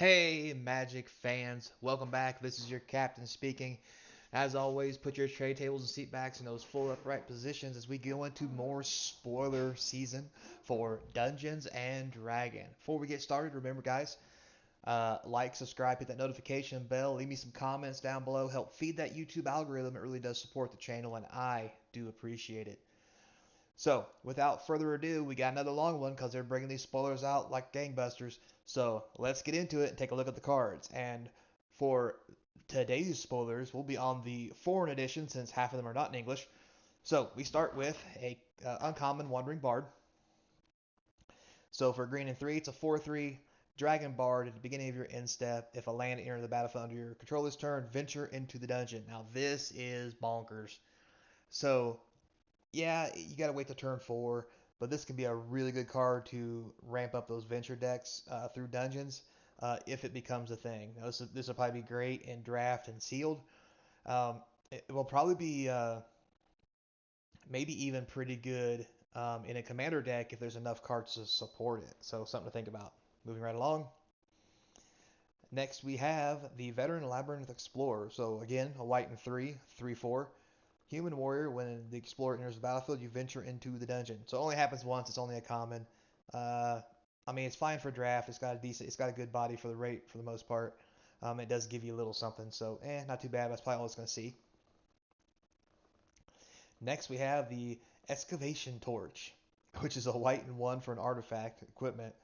Hey, Magic fans, welcome back. This is your captain speaking. As always, put your tray tables and seat backs in those full upright positions as we go into more spoiler season for Dungeons and Dragon. Before we get started, remember, guys, like, subscribe, hit that notification bell, leave me some comments down below, help feed that YouTube algorithm. It really does support the channel, and I do appreciate it. So, without further ado, we got another long one because they're bringing these spoilers out like gangbusters. So, let's get into it and take a look at the cards. And for today's spoilers, we'll be on the foreign edition since half of them are not in English. So, we start with a uncommon wandering bard. So, for green and 3, it's a 4/3 dragon bard at the beginning of your end step. If a land enters the battlefield under your controller's turn, venture into the dungeon. Now, this is bonkers. So, yeah, you got to wait to turn 4, but this can be a really good card to ramp up those venture decks through dungeons if it becomes a thing. Now, this will probably be great in draft and sealed. Um, it will probably be maybe even pretty good in a commander deck if there's enough cards to support it. So something to think about. Moving right along. Next we have the veteran Labyrinth Explorer. So again, a white and 3/4. Human warrior, when the explorer enters the battlefield, you venture into the dungeon. So it only happens once. It's only a common. Uh, I mean, it's fine for draft. It's got a good body for the rate for the most part. It does give you a little something, so not too bad. That's probably all it's going to see. Next, we have the Excavation Torch, which is a white and 1 for an artifact equipment.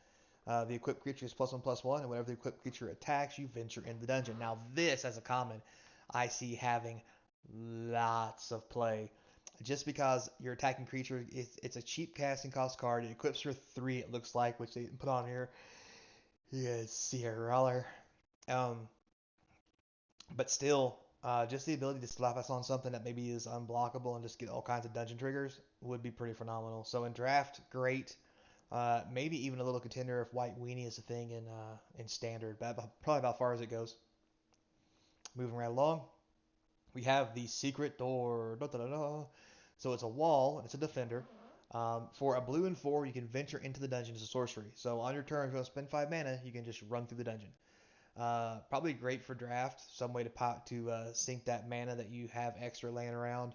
The equipped creature is +1/+1, and whenever the equipped creature attacks, you venture in the dungeon. Now, this as a common, I see having lots of play. Just because your attacking creature, it's a cheap casting cost card. It equips for 3, it looks like, which they put on here. You guys see a roller. Um, but still, just the ability to slap us on something that maybe is unblockable and just get all kinds of dungeon triggers would be pretty phenomenal. So in draft, great. Maybe even a little contender if White Weenie is a thing in standard. But probably about far as it goes. Moving right along, we have the secret door. Da, da, da, da. So it's a wall and it's a defender. For a blue and 4, you can venture into the dungeon as a sorcery. So on your turn, if you want to spend 5 mana, you can just run through the dungeon. Probably great for draft. Some way to sink that mana that you have extra laying around.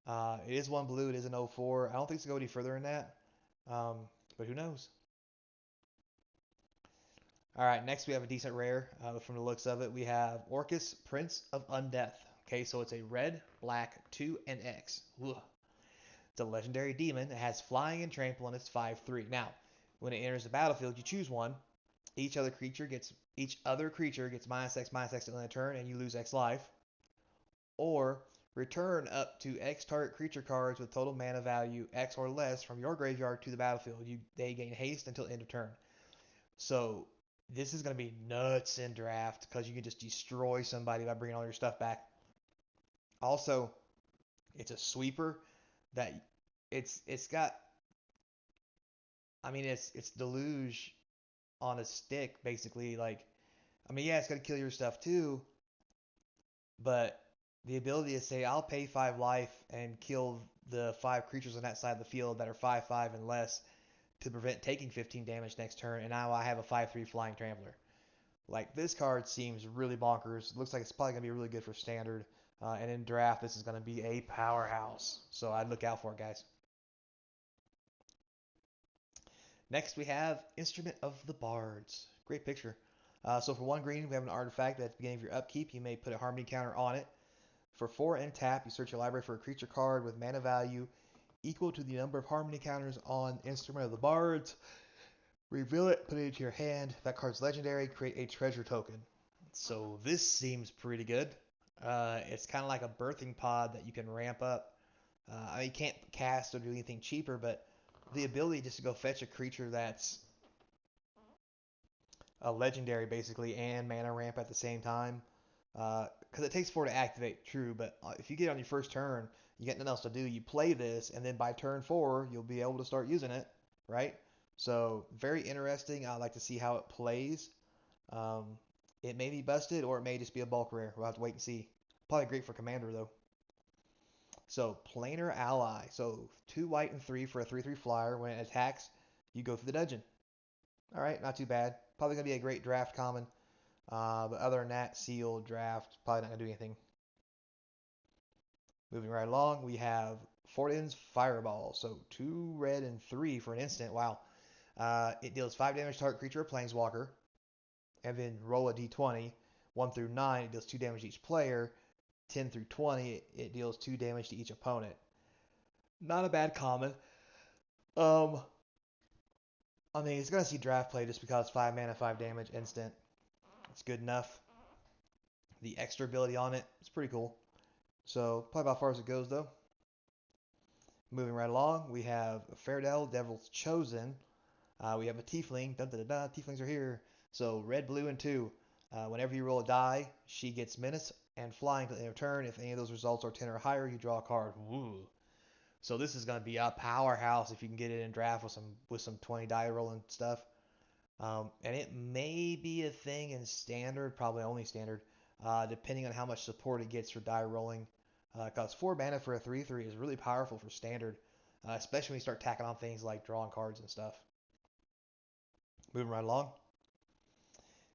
It is 1 blue. It is an 0/4. I don't think it's going to go any further than that. Um, but who knows? All right, next we have a decent rare from the looks of it. We have Orcas, Prince of Undeath. Okay, so it's a red, black, 2, and X. Ugh. It's a legendary demon. It has flying and trample, and it's 5/3. Now, when it enters the battlefield, you choose one. Each other creature gets -X/-X to end the turn, and you lose X life. Or return up to X target creature cards with total mana value X or less from your graveyard to the battlefield. They gain haste until end of turn. So this is going to be nuts in draft because you can just destroy somebody by bringing all your stuff back. Also, it's a sweeper that it's got. I mean, it's deluge on a stick basically. Like, I mean, yeah, it's gonna kill your stuff too, but the ability to say I'll pay 5 life and kill the 5 creatures on that side of the field that are 5/5 and less to prevent taking 15 damage next turn, and now I have a 5/3 flying trampler. Like, this card seems really bonkers. It looks like it's probably gonna be really good for standard, and in draft this is gonna be a powerhouse. So I'd look out for it, guys. Next we have Instrument of the Bards. Great picture. So for 1 green, we have an artifact that at the beginning of your upkeep, you may put a harmony counter on it. For 4 and tap, you search your library for a creature card with mana value equal to the number of harmony counters on Instrument of the Bards. Reveal it, put it into your hand. If that card's legendary, create a treasure token. So this seems pretty good. It's kind of like a birthing pod that you can ramp up. I mean, you can't cast or do anything cheaper, but the ability just to go fetch a creature that's a legendary basically and mana ramp at the same time. Because it takes 4 to activate, true, but if you get on your first turn, you got nothing else to do. You play this, and then by turn 4, you'll be able to start using it, right? So very interesting. I like to see how it plays. Um, it may be busted, or it may just be a bulk rare. We'll have to wait and see. Probably great for commander though. So planar ally. So 2 white and 3 for a 3/3 flyer. When it attacks, you go through the dungeon. All right, not too bad. Probably gonna be a great draft common. But other than that, sealed, draft, probably not going to do anything. Moving right along, we have Fortin's Fireball. So 2 red and 3 for an instant. Wow. It deals 5 damage to target creature or planeswalker. And then roll a d20. 1 through 9, it deals 2 damage to each player. 10 through 20, it deals 2 damage to each opponent. Not a bad common. I mean, it's going to see draft play just because 5 mana, 5 damage, instant. It's good enough. The extra ability on it is pretty cool. So, probably about as far as it goes, though. Moving right along, we have Fairdale, Devil's Chosen. We have a Tiefling. Dun, dun, dun, dun. Tieflings are here. So, red, blue, and 2. Whenever you roll a die, she gets menace and flying to the end of turn. If any of those results are 10 or higher, you draw a card. Woo. So this is going to be a powerhouse if you can get it in draft with some 20 die rolling stuff. And it may be a thing in standard, probably only standard, depending on how much support it gets for die rolling. Because 4 mana for a 3/3 is really powerful for standard, especially when you start tacking on things like drawing cards and stuff. Moving right along,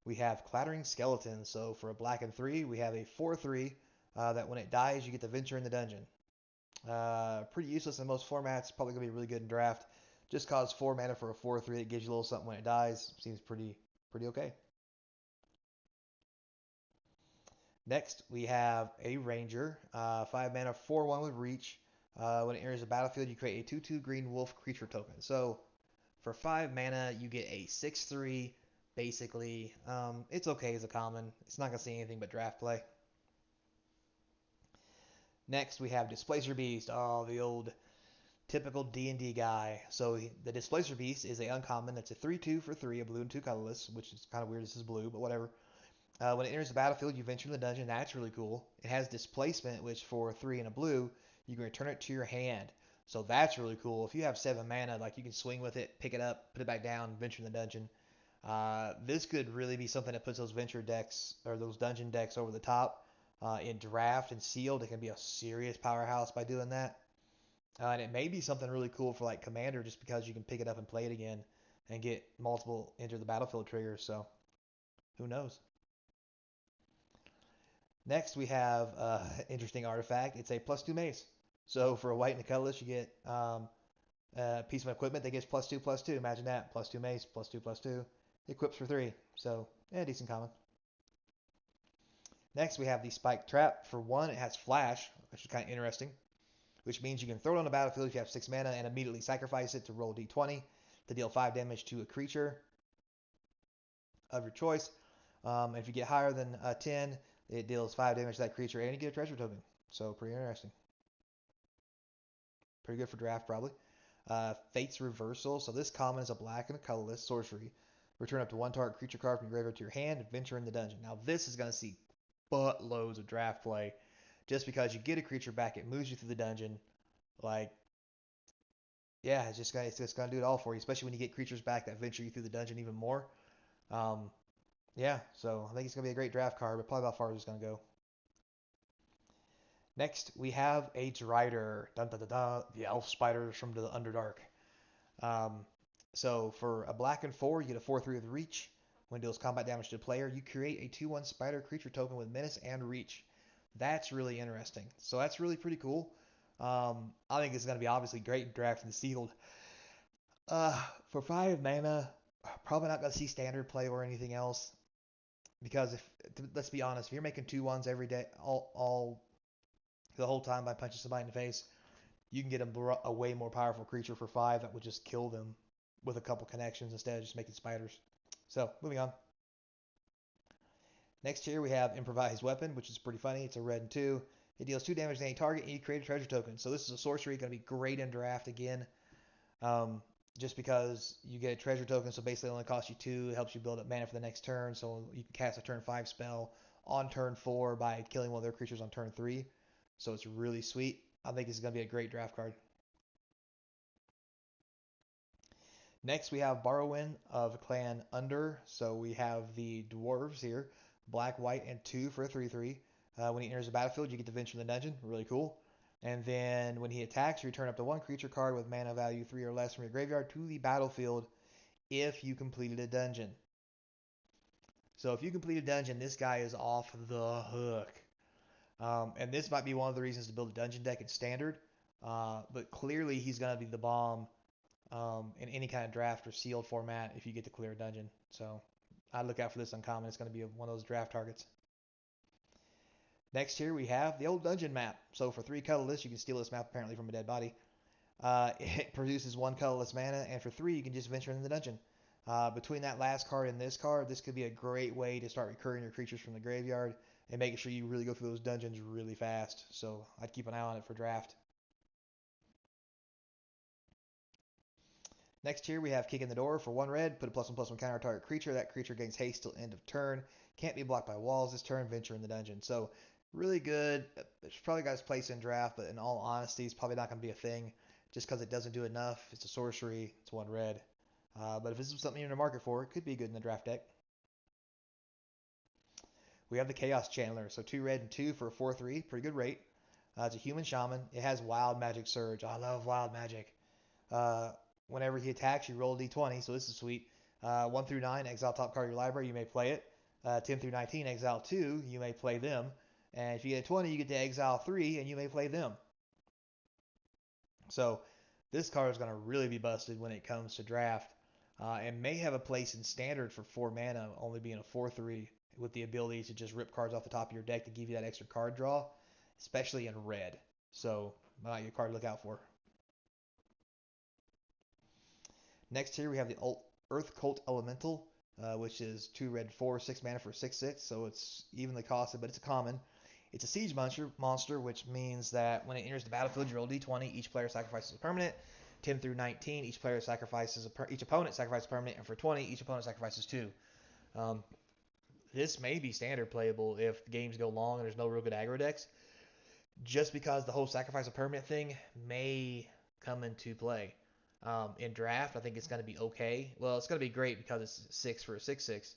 we have Clattering Skeleton. So for a black and 3, we have a 4/3 that when it dies, you get to venture in the dungeon. Pretty useless in most formats. Probably going to be really good in draft. Just cause 4 mana for a 4/3 that gives you a little something when it dies. Seems pretty okay. Next, we have a Ranger. 5 mana, 4/1 with reach. When it enters the battlefield, you create a 2/2 green wolf creature token. So for 5 mana, you get a 6/3. Basically, it's okay as a common. It's not going to see anything but draft play. Next, we have Displacer Beast. Oh, the old typical D&D guy. So the Displacer Beast is a uncommon. It's a 3/2 for 3, a blue and 2 colorless, which is kind of weird. This is blue, but whatever. When it enters the battlefield, you venture in the dungeon. That's really cool. It has displacement, which for 3 and a blue, you can return it to your hand. So that's really cool. If you have 7 mana, like you can swing with it, pick it up, put it back down, venture in the dungeon. This could really be something that puts those venture decks or those dungeon decks over the top. In draft and sealed, it can be a serious powerhouse by doing that. And it may be something really cool for like Commander just because you can pick it up and play it again and get multiple enter the battlefield triggers. So who knows? Next, we have interesting artifact. It's a +2 mace. So for a white and a colorless, you get a piece of equipment that gives +2/+2. Imagine that. +2 mace, +2/+2. Equips for 3. So, decent common. Next, we have the Spike Trap. For 1, it has flash, which is kind of interesting, which means you can throw it on the battlefield if you have 6 mana and immediately sacrifice it to roll d20 to deal 5 damage to a creature of your choice. If you get higher than 10, it deals 5 damage to that creature and you get a treasure token. So pretty interesting. Pretty good for draft probably. Fate's Reversal. So this common is a black and a colorless sorcery. Return up to 1 target creature card from your graveyard to your hand and venture in the dungeon. Now this is going to see buttloads of draft play. Just because you get a creature back, it moves you through the dungeon. Like, yeah, it's just gonna do it all for you, especially when you get creatures back that venture you through the dungeon even more. Yeah, so I think it's gonna be a great draft card, but probably about far as it's gonna go. Next, we have agerider. Dun, dun, dun, dun, the elf spiders from the Underdark. So for a black and 4, you get a 4/3 with reach. When it deals combat damage to the player, you create a 2/1 spider creature token with menace and reach. That's really interesting. So that's really pretty cool. I think it's going to be obviously great in draft and sealed. For 5 mana, probably not going to see standard play or anything else. Because let's be honest, if you're making 2/1s every day, all the whole time by punching somebody in the face, you can get a way more powerful creature for 5 that would just kill them with a couple connections instead of just making spiders. So, moving on. Next here we have improvised weapon, which is pretty funny. It's a red and 2. It deals 2 damage to any target and you create a treasure token. So this is a sorcery, going to be great in draft again. Just because you get a treasure token, so basically it only costs you 2. It helps you build up mana for the next turn, so you can cast a turn 5 spell on turn 4 by killing one of their creatures on turn 3. So it's really sweet. I think this is going to be a great draft card. Next, we have Borrowin of Clan Under. So we have the dwarves here, black, white, and 2 for a 3/3. When he enters the battlefield, you get to venture in the dungeon. Really cool. And then when he attacks, you return up to 1 creature card with mana value 3 or less from your graveyard to the battlefield if you completed a dungeon. So if you complete a dungeon, this guy is off the hook. And this might be one of the reasons to build a dungeon deck in standard. But clearly he's going to be the bomb in any kind of draft or sealed format if you get to clear a dungeon. So I'd look out for this uncommon. It's going to be one of those draft targets. Next here we have the old dungeon map. So for 3 colorless, you can steal this map apparently from a dead body. It produces 1 colorless mana, and for 3 you can just venture into the dungeon. Between that last card and this card, this could be a great way to start recurring your creatures from the graveyard and making sure you really go through those dungeons really fast. So I'd keep an eye on it for draft. Next here we have Kick in the Door for 1 red. Put a +1/+1 counter on target creature. That creature gains haste till end of turn. Can't be blocked by walls this turn. Venture in the dungeon. So really good. It's probably got its place in draft, but in all honesty, it's probably not going to be a thing just because it doesn't do enough. It's a sorcery. It's 1 red. But if this is something you're in the market for, it could be good in the draft deck. We have the Chaos Channeler. So 2 red and 2 for a 4/3. Pretty good rate. It's a human shaman. It has Wild Magic Surge. I love Wild Magic. Whenever he attacks, you roll a d20, so this is sweet. 1 through 9, exile top card of your library, you may play it. 10 through 19, exile 2, you may play them. And if you get a 20, you get to exile 3, and you may play them. So this card is going to really be busted when it comes to draft. And may have a place in standard for 4 mana, only being a 4/3, with the ability to just rip cards off the top of your deck to give you that extra card draw, especially in red. So might be a card to look out for. Next here we have the Earth Cult Elemental, which is 2 red 4, 6 mana for 6/6, so it's evenly costed, but it's a common. It's a siege monster, which means that when it enters the battlefield, you roll d20. Each player sacrifices a permanent. 10 through 19, each opponent sacrifices a permanent, and for 20, each opponent sacrifices 2. This may be standard playable if the games go long and there's no real good aggro decks, just because the whole sacrifice a permanent thing may come into play. In draft, I think it's going to be okay. Well, it's going to be great because it's 6 for a 6/6,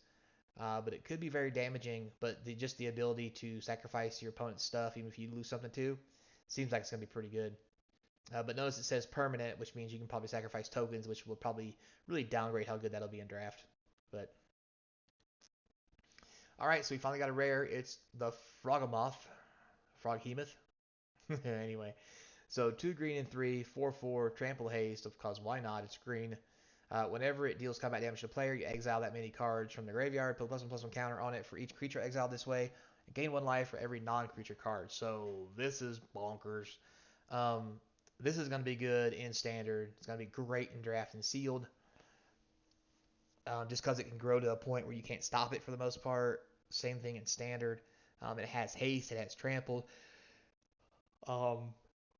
but it could be very damaging. But just the ability to sacrifice your opponent's stuff, even if you lose something too, seems like it's going to be pretty good. But notice it says permanent, which means you can probably sacrifice tokens, which will probably really downgrade how good that'll be in draft. But all right, so we finally got a rare. It's the frogamoth, froghemoth. Anyway. So 2 green and 3, 4/4, trample haste, because why not? It's green. Whenever it deals combat damage to a player, you exile that many cards from the graveyard, put a +1/+1 counter on it for each creature exiled this way, and gain 1 life for every non-creature card. So this is bonkers. This is going to be good in standard. It's going to be great in draft and sealed. Just because it can grow to a point where you can't stop it for the most part. Same thing in standard. It has haste, it has trample.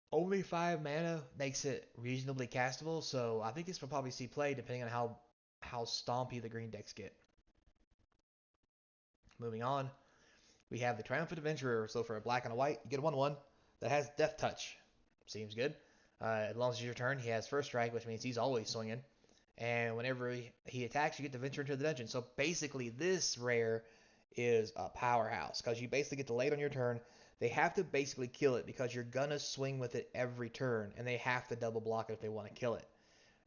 Only 5 mana makes it reasonably castable, so I think this will probably see play depending on how stompy the green decks get. Moving on, we have the Triumphant Adventurer. So for a black and a white, you get a 1/1 that has Death Touch. Seems good. As long as it's your turn, he has first strike, which means he's always swinging. And whenever he attacks, you get to venture into the dungeon. So basically, this rare is a powerhouse because you basically get delayed on your turn. They have to basically kill it because you're going to swing with it every turn, and they have to double block it if they want to kill it.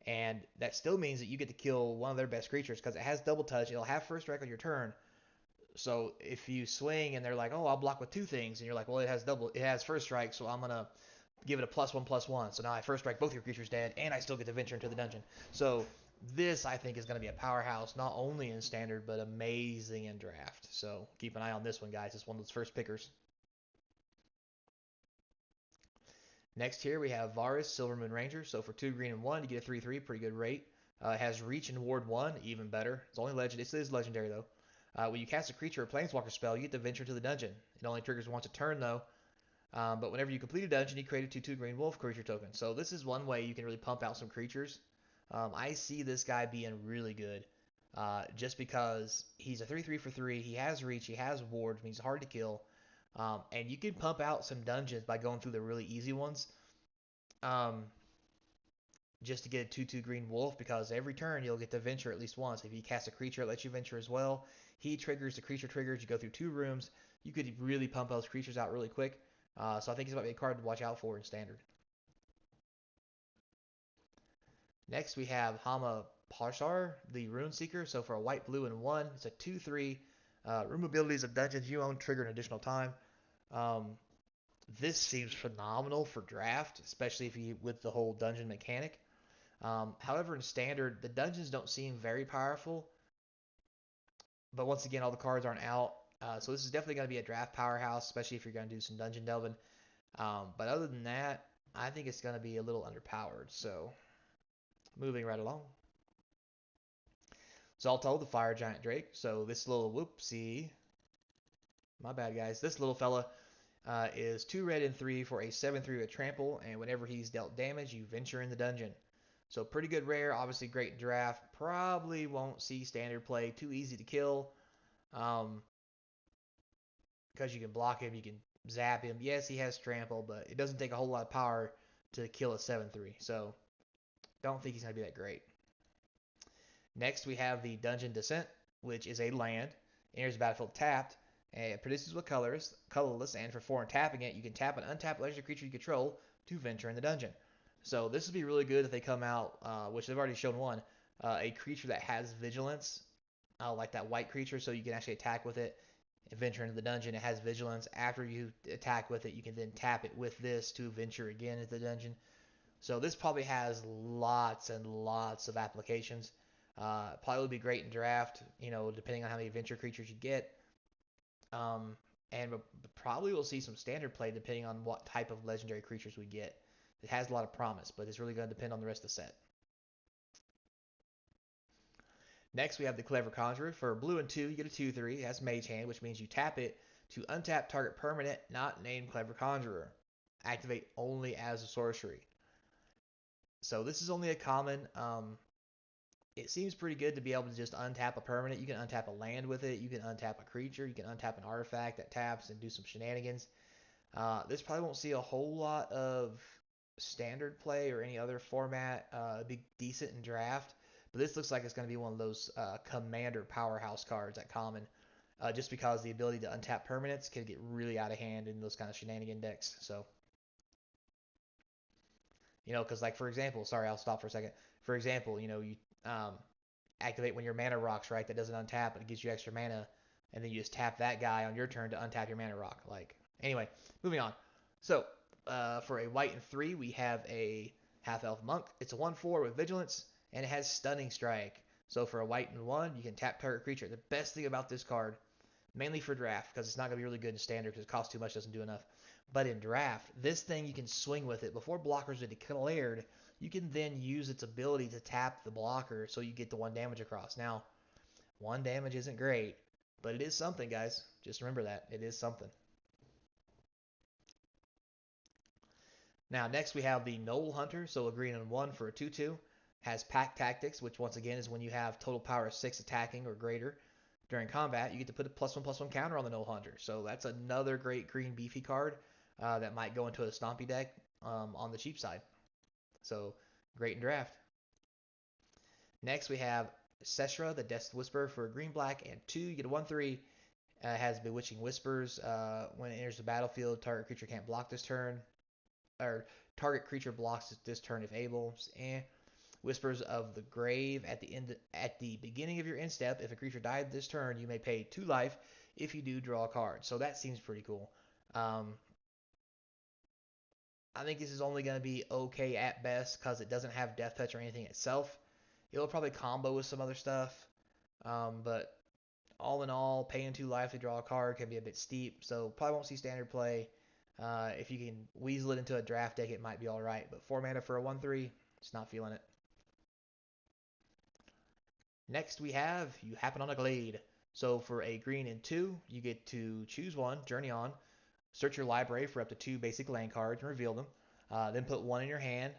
And that still means that you get to kill one of their best creatures because it has double touch. It'll have first strike on your turn. So if you swing and they're like, oh, I'll block with 2 things, and you're like, well, it has first strike, so I'm going to give it a +1/+1. So now I first strike both your creatures dead, and I still get to venture into the dungeon. So this, I think, is going to be a powerhouse, not only in standard, but amazing in draft. So keep an eye on this one, guys. It's one of those first pickers. Next here we have Varus, Silverman Ranger. So for 2 green and 1, you get a 3/3, pretty good rate. It has Reach and Ward 1, even better. It's only legend. It is legendary though. When you cast a creature or planeswalker spell, you get to venture to the dungeon. It only triggers once a turn though. But whenever you complete a dungeon, you create a 2/2 green wolf creature token. So this is one way you can really pump out some creatures. I see this guy being really good. Just because he's a 3/3 for 3, he has Reach, he has Ward, which means hard to kill. And you can pump out some dungeons by going through the really easy ones. Just to get a 2/2 green wolf, because every turn you'll get to venture at least once. If you cast a creature, it lets you venture as well. He triggers, the creature triggers, you go through 2 rooms. You could really pump those creatures out really quick. So I think it's about to be a card to watch out for in standard. Next we have Hama Parshar, the Rune Seeker. So for a white, blue, and 1, it's a 2/3 Room abilities of dungeons you own trigger an additional time. Um, this seems phenomenal for draft, especially if you with the whole dungeon mechanic. However, in standard, the dungeons don't seem very powerful. But once again, all the cards aren't out. So this is definitely going to be a draft powerhouse, especially if you're going to do some dungeon delving. But other than that, I think it's going to be a little underpowered. So moving right along. Zalto, the fire giant drake. So this little whoopsie. My bad, guys. This little fella is 2 red and 3 for a 7/3 with trample. And whenever he's dealt damage, you venture in the dungeon. So pretty good rare. Obviously great draft. Probably won't see standard play. Too easy to kill. Um, because you can block him, you can zap him. Yes, he has trample, but it doesn't take a whole lot of power to kill a 7/3. So don't think he's going to be that great. Next, we have the Dungeon Descent, which is a land. Enters the battlefield tapped, and it produces with colorless, and for 4 and tapping it, you can tap an untapped legendary creature you control to venture in the dungeon. So this would be really good if they come out, which they've already shown one, a creature that has vigilance, like that white creature, so you can actually attack with it and venture into the dungeon. It has vigilance. After you attack with it, you can then tap it with this to venture again into the dungeon. So this probably has lots and lots of applications. Probably would be great in draft, depending on how many venture creatures you get. And probably we'll see some standard play depending on what type of legendary creatures we get. It has a lot of promise, but it's really going to depend on the rest of the set. Next, we have the Clever Conjurer. For blue and 2, you get a 2/3. It has Mage Hand, which means you tap it to untap target permanent not named Clever Conjurer. Activate only as a sorcery. So this is only a common. It seems pretty good to be able to just untap a permanent. You can untap a land with it. You can untap a creature. You can untap an artifact that taps and do some shenanigans. This probably won't see a whole lot of standard play or any other format. It'd be decent in draft, but this looks like it's going to be one of those commander powerhouse cards at common, just because the ability to untap permanents can get really out of hand in those kind of shenanigan decks. So, because like for example, sorry, I'll stop for a second. For example, you activate when your mana rocks, right? That doesn't untap, but it gives you extra mana, and then you just tap that guy on your turn to untap your mana rock. Like, anyway, moving on. So, for a white and 3, we have a half elf monk. It's a 1/4 with vigilance, and it has stunning strike. So for a white and 1, you can tap target creature. The best thing about this card, mainly for draft, because it's not going to be really good in standard because it costs too much, doesn't do enough. But in draft, this thing you can swing with it. Before blockers are declared, you can then use its ability to tap the blocker so you get the 1 damage across. Now, 1 damage isn't great, but it is something, guys. Just remember that. It is something. Now, next we have the Knoll Hunter. So a green and 1 for a 2/2. Has Pack Tactics, which once again is when you have total power of 6 attacking or greater during combat, you get to put a +1/+1 counter on the Knoll Hunter. So that's another great green beefy card that might go into a stompy deck on the cheap side. So great in draft. Next we have Seshra, the Death Whisperer for a green-black and 2. You get a 1/3. Has Bewitching Whispers. When it enters the battlefield, target creature can't block this turn. Or target creature blocks this turn if able. Whispers of the Grave at the beginning of your end step. If a creature died this turn, you may pay 2 life. If you do, draw a card. So that seems pretty cool. I think this is only going to be okay at best because it doesn't have Death Touch or anything itself. It'll probably combo with some other stuff. But all in all, paying 2 life to draw a card can be a bit steep. So probably won't see standard play. If you can weasel it into a draft deck, it might be alright. But 4 mana for a 1/3, just not feeling it. Next we have, you happen on a glade. So for a green and 2, you get to choose one, journey on, search your library for up to 2 basic land cards and reveal them. Then put 1 in your hand,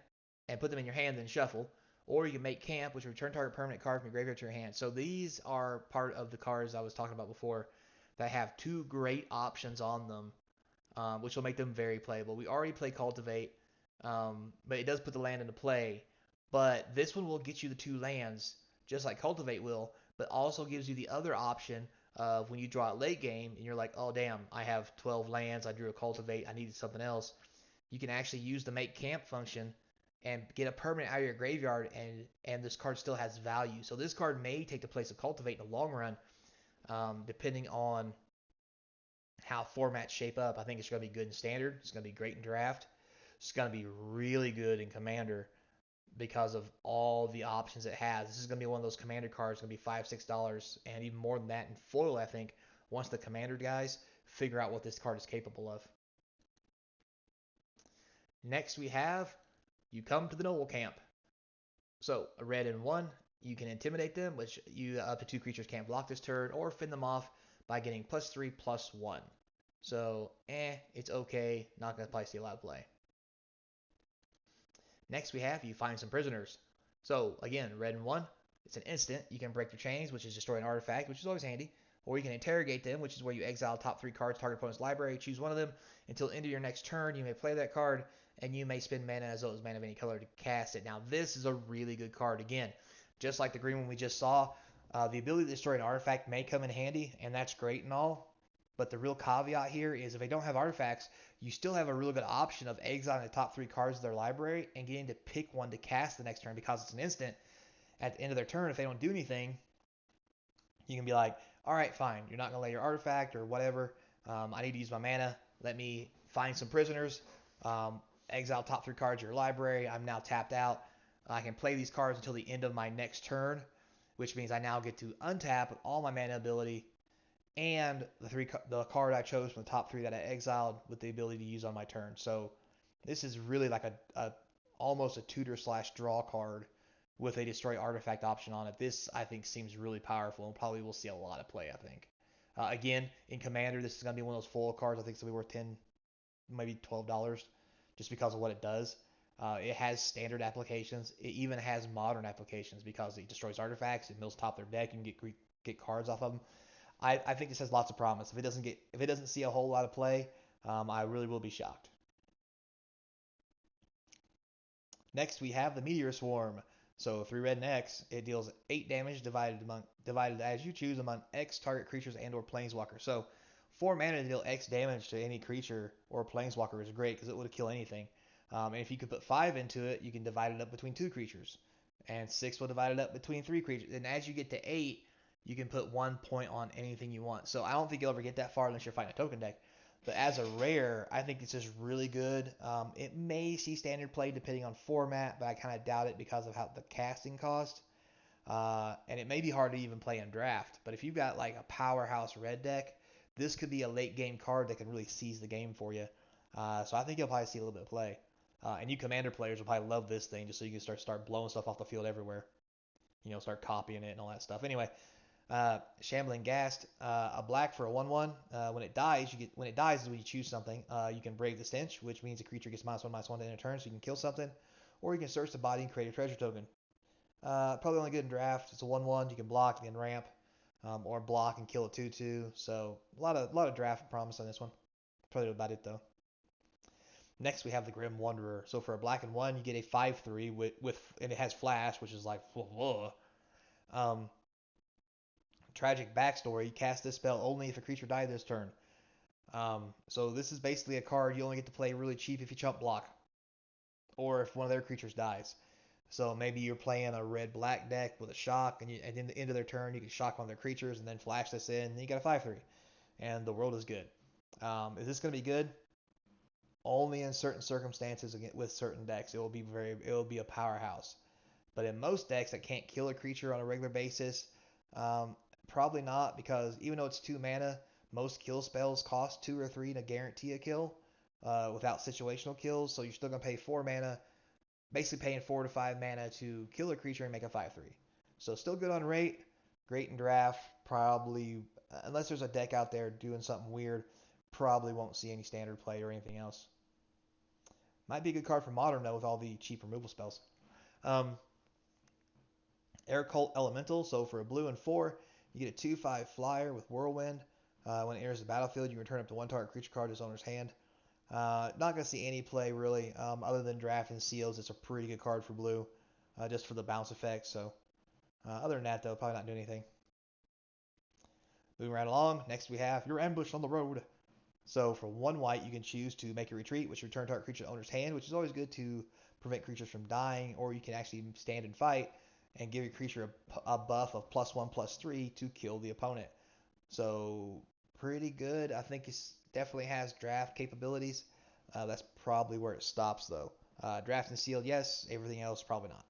and put them in your hand, then shuffle. Or you can make camp, which return target permanent card from your graveyard to your hand. So these are part of the cards I was talking about before that have 2 great options on them, which will make them very playable. We already play Cultivate, but it does put the land into play. But this one will get you the 2 lands, just like Cultivate will, but also gives you the other option of when you draw it late game and you're like, oh damn, I have 12 lands, I drew a Cultivate, I needed something else. You can actually use the make camp function and get a permanent out of your graveyard, and this card still has value. So this card may take the place of Cultivate in the long run, Depending on how formats shape up, I think it's going to be good in standard. It's going to be great in draft. It's going to be really good in commander because of all the options it has. This is going to be one of those commander cards. It's going to be $5-6, and even more than that in foil. I think once the commander guys figure out what this card is capable of. Next we have you come to the knoll camp. So a red and one, you can intimidate them, which you up to 2 creatures can't block this turn, or fend them off by getting +3/+1. So it's okay. Not gonna probably see a lot of play. Next we have you find some prisoners. So again, red and one, it's an instant. You can break their chains, which is destroy an artifact, which is always handy. Or you can interrogate them, which is where you exile top 3 cards target opponent's library, choose one of them. Until end of your next turn, you may play that card, and you may spend mana as well as mana of any color to cast it. Now this is a really good card. Again, just like the green one we just saw, the ability to destroy an artifact may come in handy, and that's great and all. But the real caveat here is if they don't have artifacts, you still have a really good option of exiling the top 3 cards of their library and getting to pick one to cast the next turn because it's an instant. At the end of their turn, if they don't do anything, you can be like, all right, fine, you're not going to lay your artifact or whatever. I need to use my mana. Let me find some prisoners. Exile top 3 cards of your library. I'm now tapped out. I can play these cards until the end of my next turn, which means I now get to untap all my mana ability and the card I chose from the top 3 that I exiled with the ability to use on my turn. So this is really like a almost a tutor/draw card with a destroy artifact option on it. This I think seems really powerful and probably will see a lot of play. I think. Again, in Commander, this is going to be one of those full cards. I think it's going to be worth $10, maybe $12, just because of what it does. It has standard applications. It even has modern applications because it destroys artifacts. It mills top their deck. You can get cards off of them. I think this has lots of promise. If it doesn't see a whole lot of play, I really will be shocked. Next we have the Meteor Swarm. So 3 red and X, it deals 8 damage divided as you choose among X target creatures and or planeswalkers. So 4 mana to deal X damage to any creature or planeswalker is great because it would kill anything. And if you could put 5 into it, you can divide it up between 2 creatures. And 6 will divide it up between 3 creatures. And as you get to 8, you can put 1 point on anything you want. So I don't think you'll ever get that far unless you're fighting a token deck. But as a rare, I think it's just really good. It may see standard play depending on format, but I kind of doubt it because of how the casting cost. And it may be hard to even play in draft. But if you've got like a powerhouse red deck, this could be a late game card that can really seize the game for you. So I think you'll probably see a little bit of play. And you commander players will probably love this thing just so you can start blowing stuff off the field everywhere. Start copying it and all that stuff. Anyway, shambling gast, a black for a 1/1. When it dies, is when you choose something. You can brave the stench, which means a creature gets -1/-1 to end a turn, so you can kill something, or you can search the body and create a treasure token. Probably only good in draft. It's a 1/1. You can block and ramp, or block and kill a 2/2. So a lot of draft promise on this one. Probably about it though. Next we have the Grim Wanderer. So for a black and 1, you get a 5/3 and it has flash, which is like whoa. Tragic backstory, you cast this spell only if a creature died this turn. So this is basically a card you only get to play really cheap if you chump block, or if one of their creatures dies. So maybe you're playing a red-black deck with a shock, and in the end of their turn, you can shock one of their creatures, and then flash this in, and you got a 5/3. And the world is good. Is this going to be good? Only in certain circumstances with certain decks. It will be a powerhouse. But in most decks that can't kill a creature on a regular basis, probably not, because even though it's 2 mana, most kill spells cost 2 or 3 to guarantee a kill without situational kills. So you're still going to pay 4 mana, basically paying 4 to 5 mana to kill a creature and make a 5/3. So still good on rate, great in draft. Probably, unless there's a deck out there doing something weird, probably won't see any standard play or anything else. Might be a good card for modern though with all the cheap removal spells. Air Cult Elemental. So for a blue and 4, you get a 2/5 flyer with Whirlwind. When it enters the battlefield, you return up to 1 target creature card to its owner's hand. Not going to see any play really, other than draft and seals. It's a pretty good card for blue, just for the bounce effect. So other than that, though, probably not doing anything. Moving right along, next we have You're Ambushed on the Road. So for 1 white, you can choose to make a retreat, which return target creature to owner's hand, which is always good to prevent creatures from dying, or you can actually stand and fight and give your creature a buff of +1/+3 to kill the opponent. So pretty good. I think it definitely has draft capabilities. That's probably where it stops though. Draft and sealed, yes. Everything else, probably not.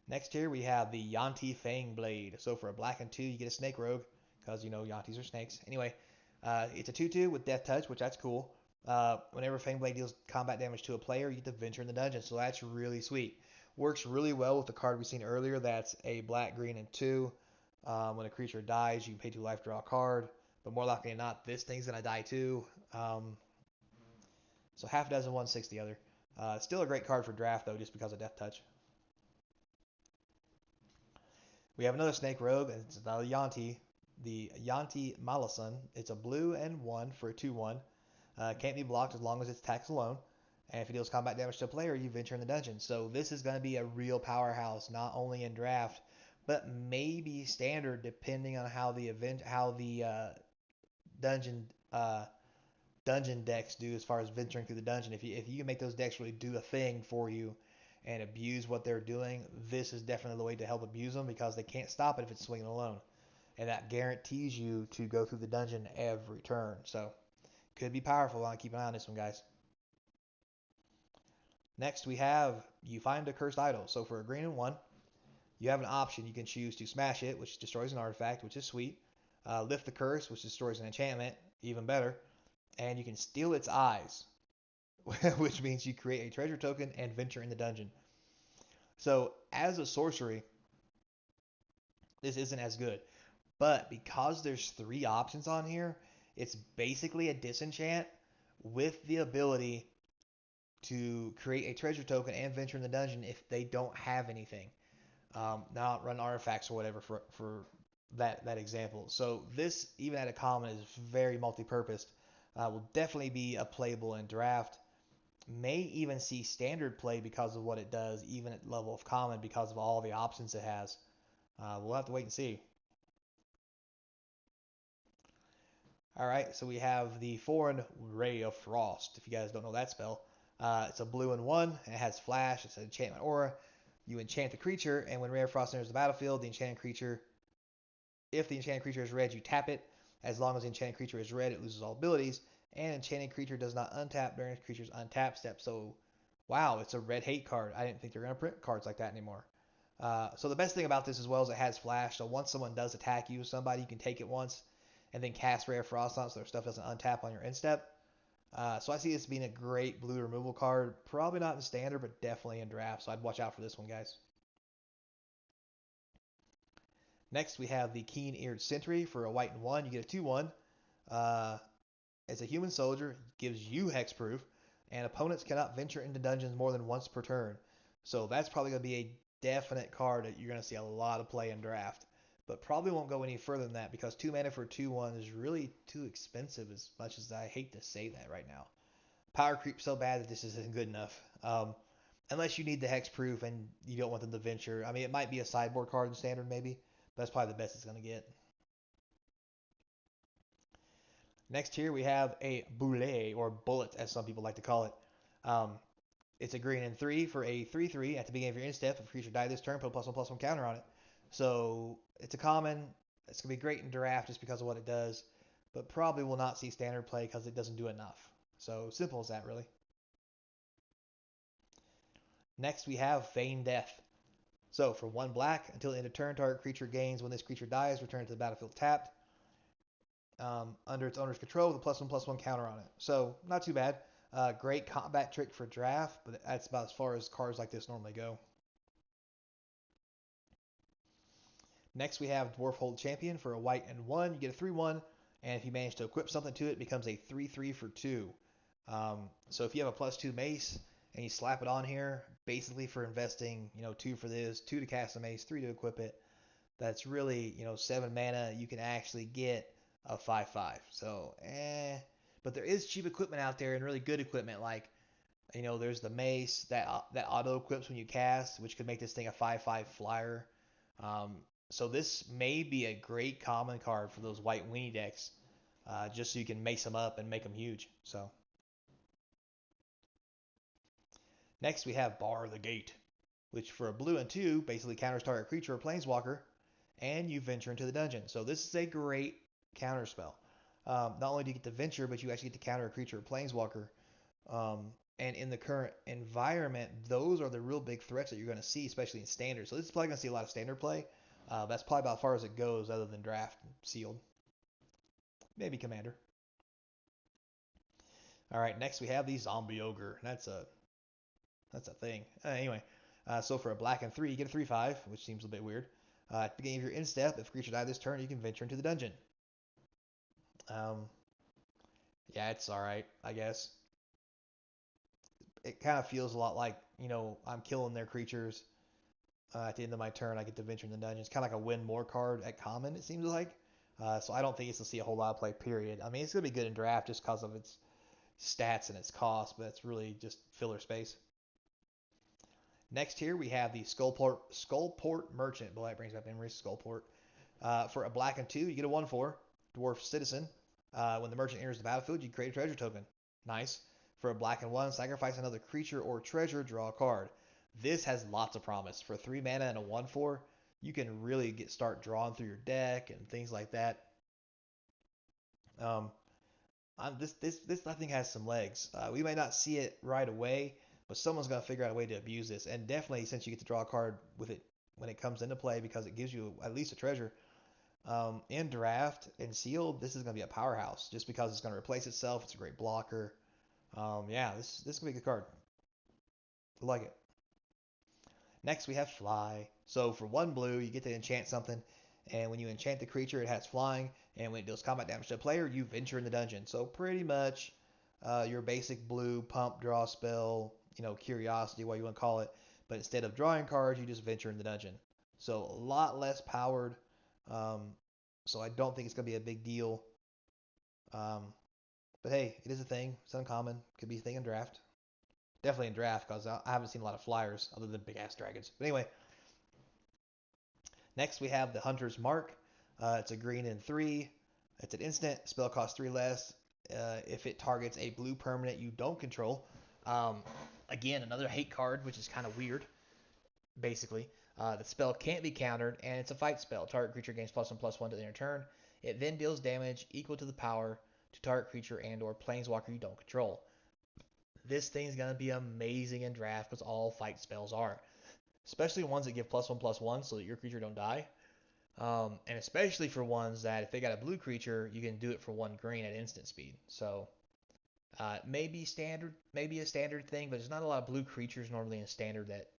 Next here we have the yantefang blade. So for a black and 2, you get a snake rogue because you know yantes are snakes. Anyway, it's a 2/2 with death touch, which that's cool. Whenever Fang Blade deals combat damage to a player, you get to venture in the dungeon, so that's really sweet. Works really well with the card we've seen earlier. That's a black, green, and 2. When a creature dies, you can pay 2 life, draw a card. But more likely than not, this thing's gonna die too. So half a dozen one, 6 the other. Still a great card for draft though, just because of death touch. We have another snake rogue, and it's another Yante. The Yante Malasan. It's a blue and 1 for a 2/1. Can't be blocked as long as it's attacks alone. And if it deals combat damage to a player, you venture in the dungeon. So this is going to be a real powerhouse, not only in draft, but maybe standard, depending on how the dungeon dungeon decks do as far as venturing through the dungeon. If you can make those decks really do a thing for you and abuse what they're doing, this is definitely the way to help abuse them because they can't stop it if it's swinging alone, and that guarantees you to go through the dungeon every turn. So could be powerful. I want to keep an eye on this one, guys. Next, we have you find a cursed idol. So for a green and 1, you have an option. You can choose to smash it, which destroys an artifact, which is sweet. Lift the curse, which destroys an enchantment, even better. And you can steal its eyes, which means you create a treasure token and venture in the dungeon. So as a sorcery, this isn't as good. But because there's 3 options on here, it's basically a disenchant with the ability to create a treasure token and venture in the dungeon if they don't have anything. Not run artifacts or whatever for that example. So this, even at a common, is very multi-purposed. Will definitely be a playable in draft. May even see standard play because of what it does, even at level of common, because of all the options it has. We'll have to wait and see. All right, so we have the foreign Ray of Frost. If you guys don't know that spell, it's a blue and 1. It has flash. It's an enchantment aura. You enchant the creature, and when Ray of Frost enters the battlefield, if the enchanted creature is red, you tap it. As long as the enchanted creature is red, it loses all abilities. And enchanted creature does not untap during the creature's untap step. So, wow, it's a red hate card. I didn't think they're going to print cards like that anymore. So the best thing about this as well is it has flash. So once someone does attack you, somebody, you can take it once and then cast Ray of Frost on it so their stuff doesn't untap on your end step. So I see this being a great blue removal card. Probably not in standard, but definitely in draft. So I'd watch out for this one, guys. Next, we have the Keen-Eared Sentry for a white and 1. You get a 2/1. Uh, as a human soldier, gives you hexproof, and opponents cannot venture into dungeons more than once per turn. So that's probably going to be a definite card that you're going to see a lot of play in draft. But probably won't go any further than that because 2 mana for a 2/1 is really too expensive, as much as I hate to say that right now. Power creep so bad that this isn't good enough. Unless you need the hexproof and you don't want them to venture. I mean, it might be a sideboard card in standard maybe, but that's probably the best it's going to get. Next here we have a boule, or bullet as some people like to call it. Um, it's a green and 3 for a 3/3. At the beginning of your end step, if a creature dies this turn, put a +1/+1 counter on it. So it's a common. It's going to be great in draft just because of what it does, but probably will not see standard play because it doesn't do enough. So simple as that, really. Next we have Feign Death. So for 1 black, until the end of turn, target creature gains. When this creature dies, return it to the battlefield tapped. Under its owner's control with a +1/+1 counter on it. So not too bad. Great combat trick for draft, but that's about as far as cards like this normally go. Next we have Dwarf Hold Champion for a white and 1. You get a 3/1, and if you manage to equip something to it, it becomes a 3/3 for 2. So if you have a +2 mace and you slap it on here, basically for investing, 2 for this, 2 to cast a mace, 3 to equip it, that's really, 7 mana, you can actually get a 5/5. So, but there is cheap equipment out there and really good equipment like, there's the mace that auto equips when you cast, which could make this thing a 5/5 flyer. So this may be a great common card for those white weenie decks, just so you can mace them up and make them huge. So next we have Bar the Gate, which for a blue and 2 basically counters target creature or planeswalker. and you venture into the dungeon. So this is a great counter spell. Not only do you get to venture, but you actually get to counter a creature or planeswalker. And in the current environment, those are the real big threats that you're going to see, especially in standard. So this is probably going to see a lot of standard play. That's probably about as far as it goes, other than draft sealed. Maybe commander. All right, next we have the zombie ogre. That's a thing. Anyway, so for a black and 3, you get a 3/5, which seems a bit weird. At the beginning of your end step, if a creature dies this turn, you can venture into the dungeon. Yeah, it's all right, I guess. It kind of feels a lot like, I'm killing their creatures. At the end of my turn, I get to venture in the dungeon. It's kind of like a win more card at common, it seems like. So I don't think it's going to see a whole lot of play, period. I mean, it's going to be good in draft just because of its stats and its cost, but it's really just filler space. Next here we have the Skullport Merchant. Boy, that brings back memories. Skullport. For a black and 2, you get a 1/4 dwarf citizen. When the merchant enters the battlefield, you create a treasure token. Nice. For a black and 1, sacrifice another creature or treasure, draw a card. This has lots of promise. For 3 mana and a 1/4, you can really start drawing through your deck and things like that. This I think has some legs. We may not see it right away, but someone's going to figure out a way to abuse this. And definitely, since you get to draw a card with it when it comes into play, because it gives you at least a treasure. In draft and sealed, this is going to be a powerhouse just because it's going to replace itself. It's a great blocker. Yeah, this is going to be a good card. I like it. Next, we have Fly. So for 1 blue, you get to enchant something, and when you enchant the creature, it has flying, and when it deals combat damage to a player, you venture in the dungeon. So pretty much your basic blue pump draw spell, curiosity, what you want to call it, but instead of drawing cards, you just venture in the dungeon. So a lot less powered. So I don't think it's going to be a big deal. But hey, it is a thing. It's uncommon. Could be a thing in draft. Definitely in draft because I haven't seen a lot of flyers other than big ass dragons. But anyway, next we have the Hunter's Mark. It's a green and 3. It's an instant. Spell costs 3 less. If it targets a blue permanent you don't control. Again, another hate card, which is kind of weird. Basically, the spell can't be countered, and it's a fight spell. Target creature gains +1/+1 to the end of turn. It then deals damage equal to the power to target creature and/or planeswalker you don't control. This thing's gonna be amazing in draft because all fight spells are, especially ones that give +1/+1 so that your creature don't die. And especially for ones that if they got a blue creature, you can do it for 1 green at instant speed. So maybe a standard thing, but there's not a lot of blue creatures normally in standard that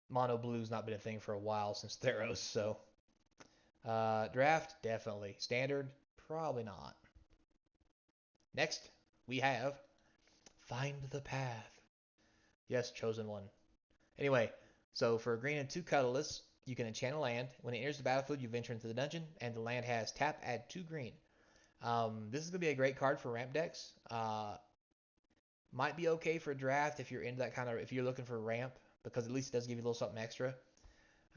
mono blue's not been a thing for a while since Theros. So draft definitely, standard probably not. Next we have Find the Path. Yes, chosen one. Anyway, so for a green and 2 colorless, you can enchant a land. When it enters the battlefield, you venture into the dungeon, and the land has tap, add 2 green. This is going to be a great card for ramp decks. Might be okay for a draft if you're into that if you're looking for ramp, because at least it does give you a little something extra.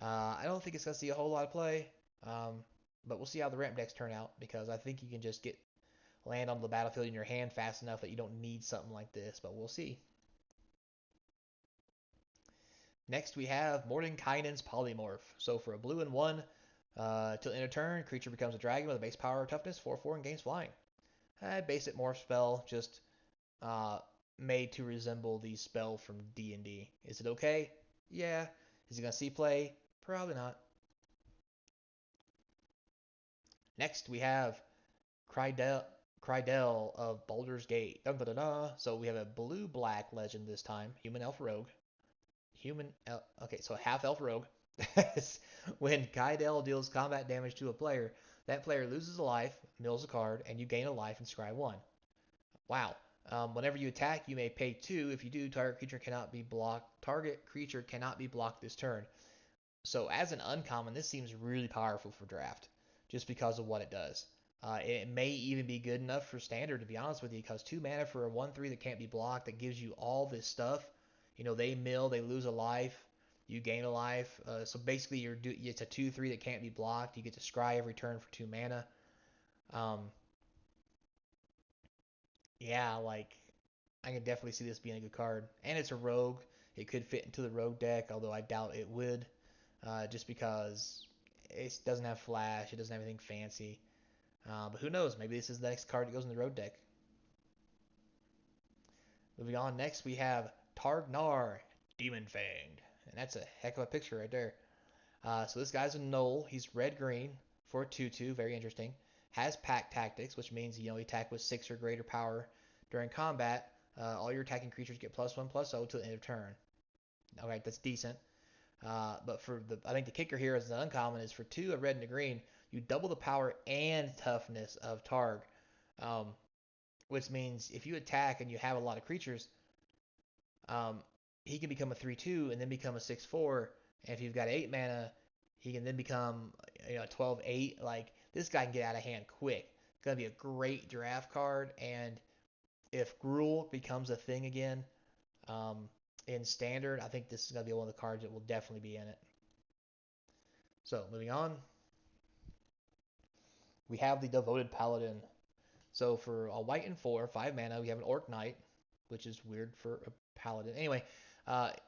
I don't think it's going to see a whole lot of play, but we'll see how the ramp decks turn out, because I think you can just get land on the battlefield in your hand fast enough that you don't need something like this, but we'll see. Next we have Kainen's Polymorph. So for a blue and 1, till end of turn, creature becomes a dragon with a base power toughness 4/4 and gains flying. Basic morph spell, just made to resemble the spell from D&D. Is it okay? Yeah. Is it going to see play? Probably not. Next we have Crydell of Baldur's Gate. Dun, dun, dun, dun. So we have a blue-black legend this time, human elf rogue. Okay, so half elf rogue. When Crydell deals combat damage to a player, that player loses a life, mills a card, and you gain a life and scry 1. Wow. Whenever you attack, you may pay 2. If you do, target creature cannot be blocked this turn. So as an uncommon, this seems really powerful for draft, just because of what it does. It may even be good enough for standard, to be honest with you, because 2 mana for a 1/3 that can't be blocked, that gives you all this stuff. They mill, they lose a life, you gain a life. So basically, it's a 2/3 that can't be blocked. You get to scry every turn for 2 mana. Yeah, I can definitely see this being a good card. And it's a rogue. It could fit into the rogue deck, although I doubt it would, just because it doesn't have flash. It doesn't have anything fancy. But who knows? Maybe this is the next card that goes in the road deck. Moving on, next we have Targnar, Demon Fanged. And that's a heck of a picture right there. So this guy's a knoll. He's red-green for a 2/2. Very interesting. Has pack tactics, which means he attack with 6 or greater power during combat. All your attacking creatures get +1/+0 till the end of turn. Okay, that's decent. But I think the kicker here is the uncommon is for 2, a red and a green, you double the power and toughness of Targ, which means if you attack and you have a lot of creatures, he can become a 3/2 and then become a 6/4. And if you've got 8 mana, he can then become a 12/8. Like, this guy can get out of hand quick. It's gonna be a great draft card, and if Gruul becomes a thing again, in standard, I think this is gonna be one of the cards that will definitely be in it. So moving on, we have the Devoted Paladin. So for a white and 4, 5 mana, we have an Orc Knight, which is weird for a Paladin. Anyway,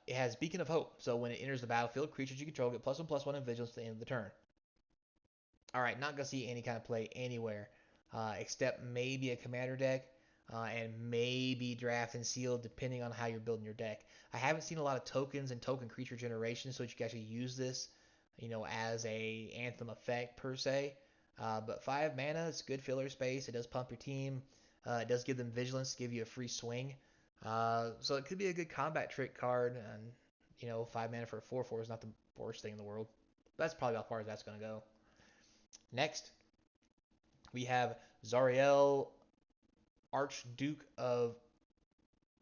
it has Beacon of Hope. So when it enters the battlefield, creatures you control get +1/+1 in vigilance to the end of the turn. Alright, not going to see any kind of play anywhere, except maybe a commander deck, and maybe draft and sealed, depending on how you're building your deck. I haven't seen a lot of tokens and token creature generation, so that you can actually use this, as a Anthem effect per se. But 5 mana, it's good filler space. It does pump your team. It does give them vigilance to give you a free swing. So it could be a good combat trick card. And 5 mana for a 4/4 is not the worst thing in the world. That's probably about as far as that's going to go. Next, we have Zariel, Archduke of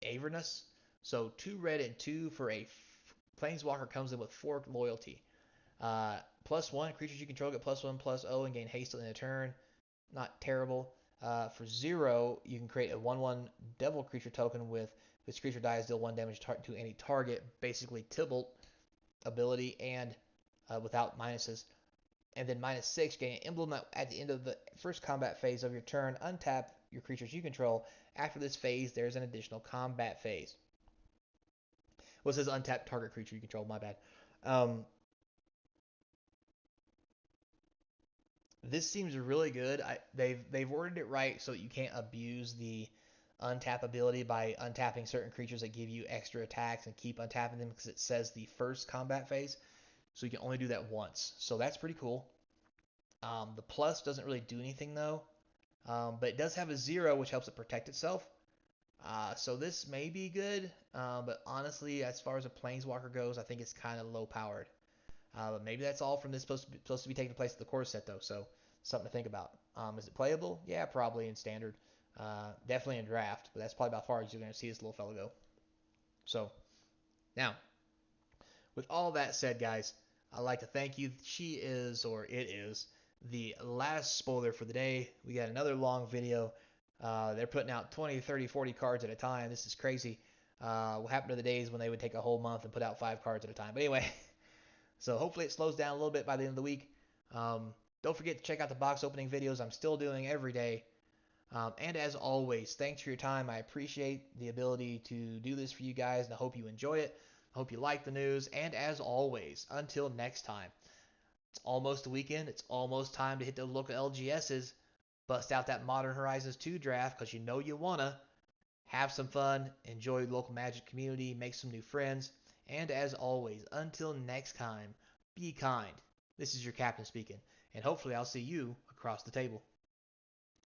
Avernus. So 2 red and 2 for a Planeswalker comes in with 4 loyalty. +1, creatures you control get +1/+0 and gain haste in a turn. Not terrible. For 0, you can create a 1/1 devil creature token with this creature dies, deal 1 damage to any target. Basically, Tybalt ability and without minuses. And then -6, gain an emblem at the end of the first combat phase of your turn. Untap your creatures you control. After this phase, there's an additional combat phase. Well, it says untap target creature you control. My bad. This seems really good. They've worded it right so that you can't abuse the untap ability by untapping certain creatures that give you extra attacks and keep untapping them because it says the first combat phase. So you can only do that once. So that's pretty cool. The plus doesn't really do anything though. But it does have a 0, which helps it protect itself. So this may be good. But honestly, as far as a Planeswalker goes, I think it's kind of low powered. But maybe that's all from this supposed to be taking place at the core set though. So something to think about. Is it playable? Yeah, probably in standard. Definitely in draft. But that's probably about as far as you're going to see this little fellow go. So now, with all that said, guys, I'd like to thank you. It is, the last spoiler for the day. We got another long video. They're putting out 20, 30, 40 cards at a time. This is crazy. What happened to the days when they would take a whole month and put out 5 cards at a time? But anyway, so hopefully it slows down a little bit by the end of the week. Don't forget to check out the box opening videos I'm still doing every day. And as always, thanks for your time. I appreciate the ability to do this for you guys, and I hope you enjoy it. I hope you like the news. And as always, until next time, it's almost the weekend. It's almost time to hit the local LGSs. Bust out that Modern Horizons 2 draft because you wanna. Have some fun. Enjoy the local Magic community. Make some new friends. And as always, until next time, be kind. This is your captain speaking. And hopefully I'll see you across the table.